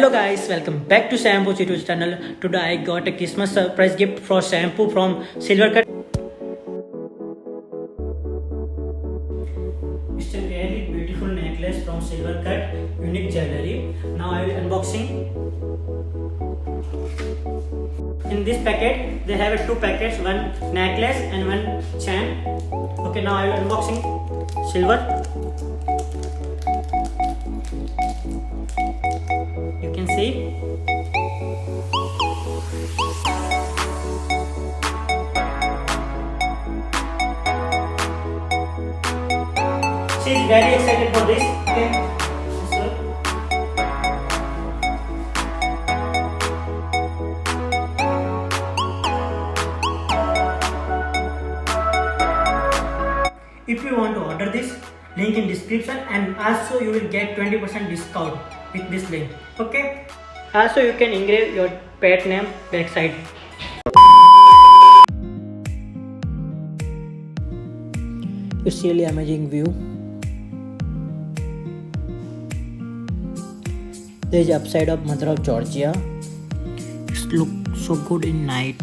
Hello guys, welcome back to Shampoo YouTube channel. Today I got a Christmas surprise gift for Shampoo from Silver Cut. It's a really beautiful necklace from Silver Cut, unique jewelry. Now I will unboxing. In this packet, they have two packets, one necklace and one chain. Okay, now I will unboxing silver. You can see. She is very excited for this. Okay. If you want to order this, link in description, and also you will get 20% discount with this link. Okay. Also you can engrave your pet name backside. It's really amazing view. There is upside of Mother of Georgia. It looks so good in night.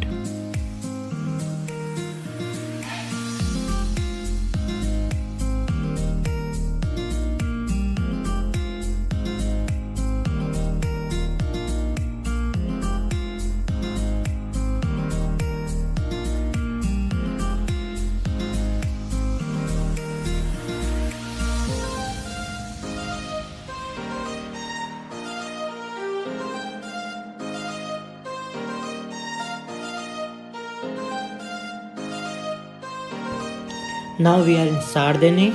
Now we are in Sardini.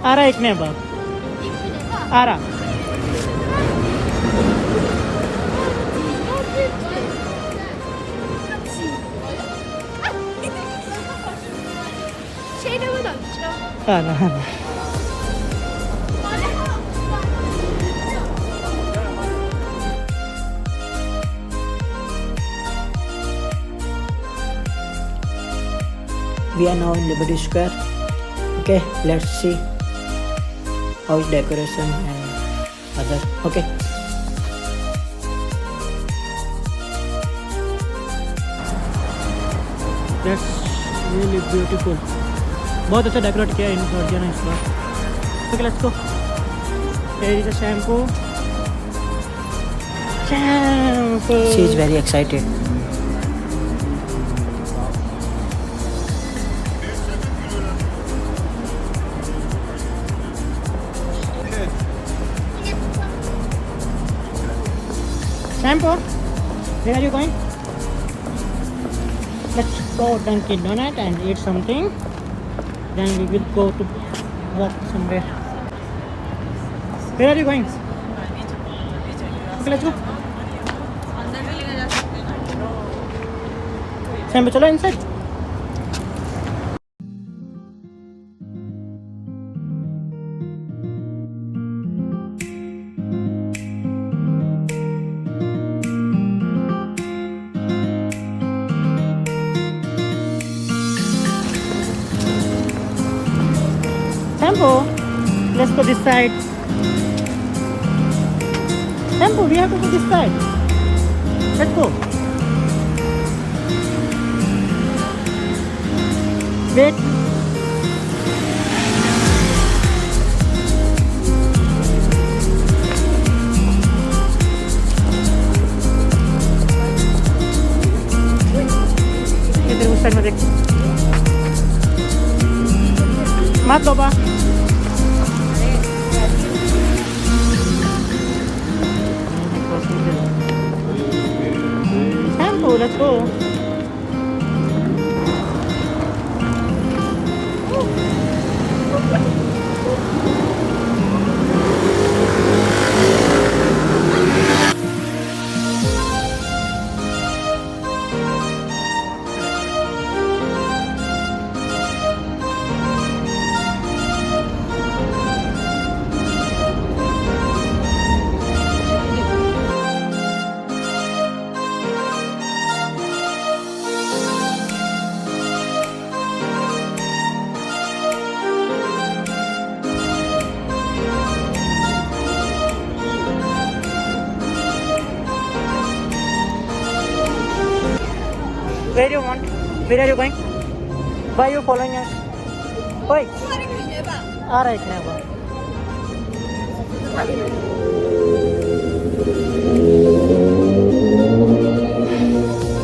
Ara ikne bak. Ara. Ara. We are now in Liberty Square. Okay, let's see house decoration and other. Okay. That's really beautiful. बहुत अच्छा decorate किया in Georgia ने इस बार. Okay, let's go. Here is a shampoo. Shampoo. She is very excited. Shampoo, where are you going? Let's go Dunkin' Donut and eat something. Then we will go to walk somewhere. Where are you going? Okay, let's go. Shampoo, chalo inside. Shampoo, let's go this side. Shampoo, we have to go this side. Let's go. Wait. इधर उस side में देख. मत लो बा. Shampoo, let's go. Where you want? Where are you going? Why are you following us? Oi. Alright, never.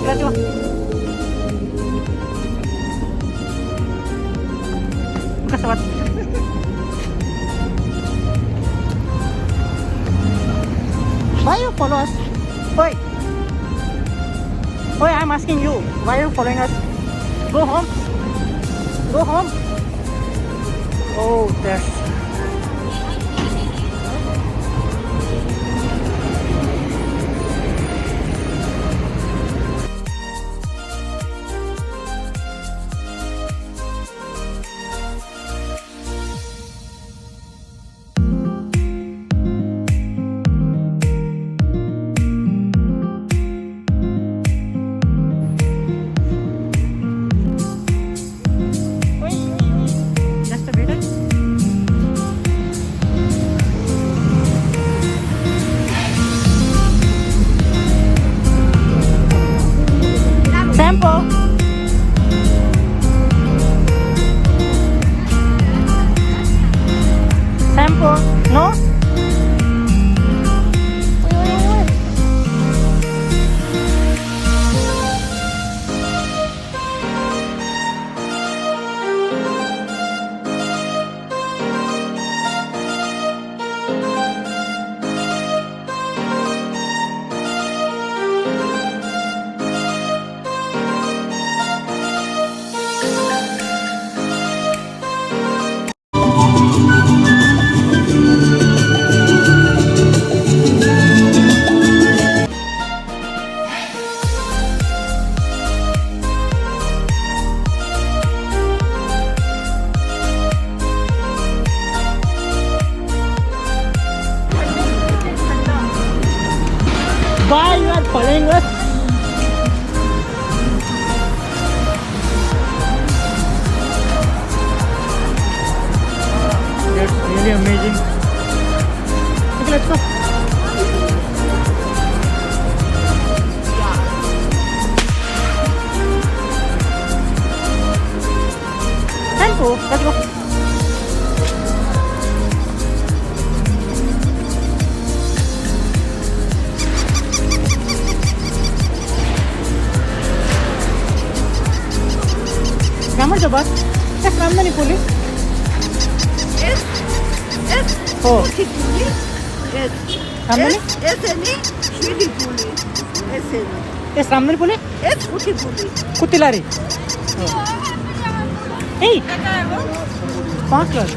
Let's go. Kasawat. Why you follow us? Oi. Oi, I'm asking you. Why are you following us? Go home. Go home. Oh, there's. Just a bit. Shampoo. Shampoo. No? Why you are following us? That's really amazing. Okay, let's go. Shampoo, let's go. Kamu coba? Ramdan ipuli. Oh. Ramdan? Ramdan ipuli? Kutilari. Hey. 5 lakh.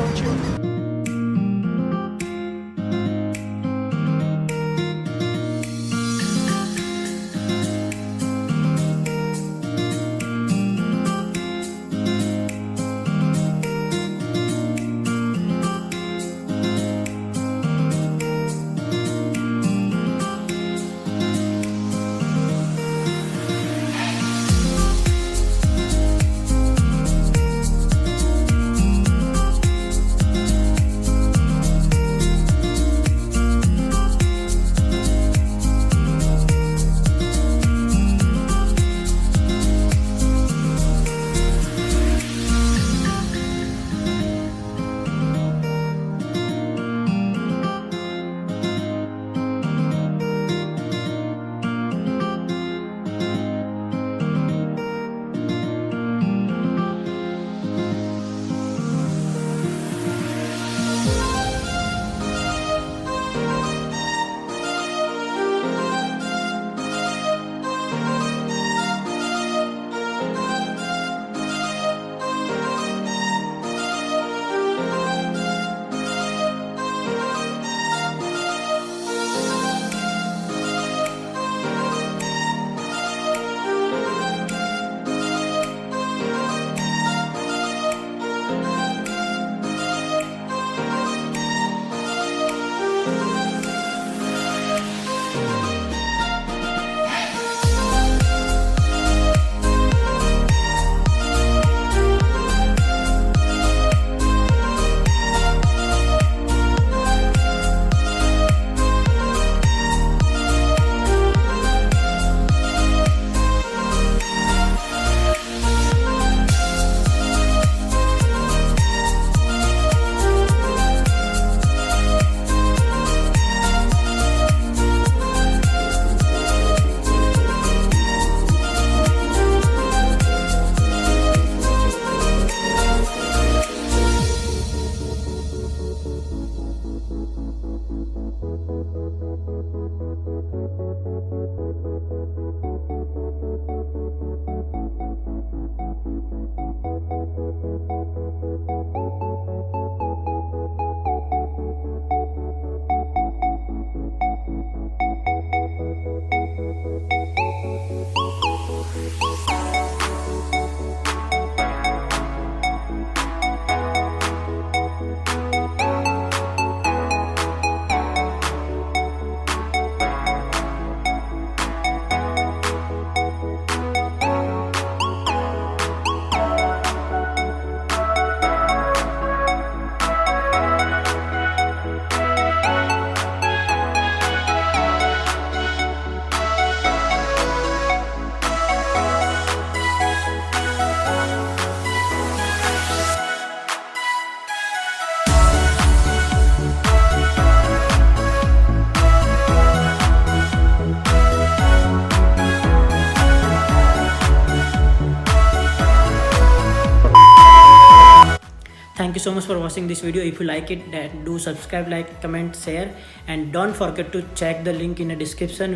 Thank you so much for watching this video. If you like it, then do subscribe, like, comment, share, and don't forget to check the link in the description.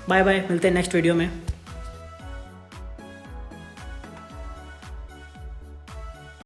Bye bye, मिलते हैं next video में.